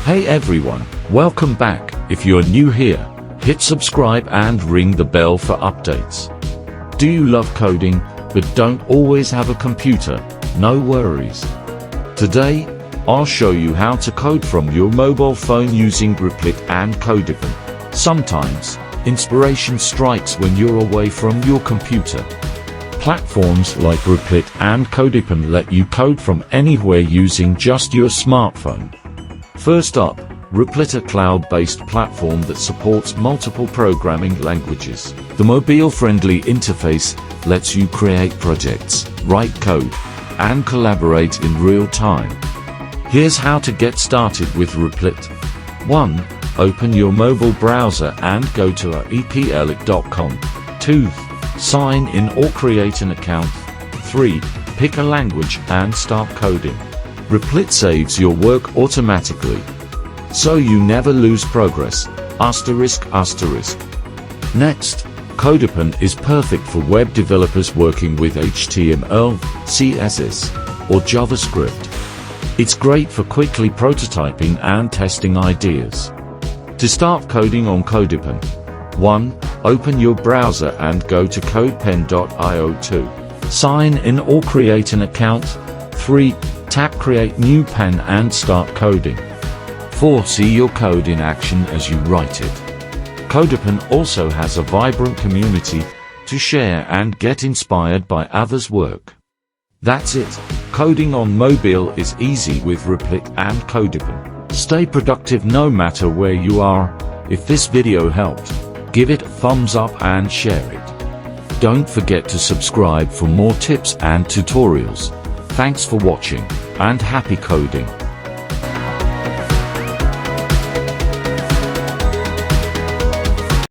Hey everyone, welcome back. If you're new here, hit subscribe and ring the bell for updates. Do you love coding, but don't always have a computer? No worries. Today, I'll show you how to code from your mobile phone using Replit and CodePen. Sometimes, inspiration strikes when you're away from your computer. Platforms like Replit and CodePen let you code from anywhere using just your smartphone. First up, Replit, a cloud-based platform that supports multiple programming languages. The mobile-friendly interface lets you create projects, write code, and collaborate in real time. Here's how to get started with Replit. 1. Open your mobile browser and go to replit.com. 2. Sign in or create an account. 3. Pick a language and start coding. Replit saves your work automatically, so you never lose progress. ***. Next, CodePen is perfect for web developers working with HTML, CSS, or JavaScript. It's great for quickly prototyping and testing ideas. To start coding on CodePen, 1. Open your browser and go to codepen.io. 2. Sign in or create an account. 3. Tap Create New Pen and start coding. 4. See your code in action as you write it. CodePen also has a vibrant community to share and get inspired by others' work. That's it. Coding on mobile is easy with Replit and CodePen. Stay productive no matter where you are. If this video helped, give it a thumbs up and share it. Don't forget to subscribe for more tips and tutorials. Thanks for watching, and happy coding!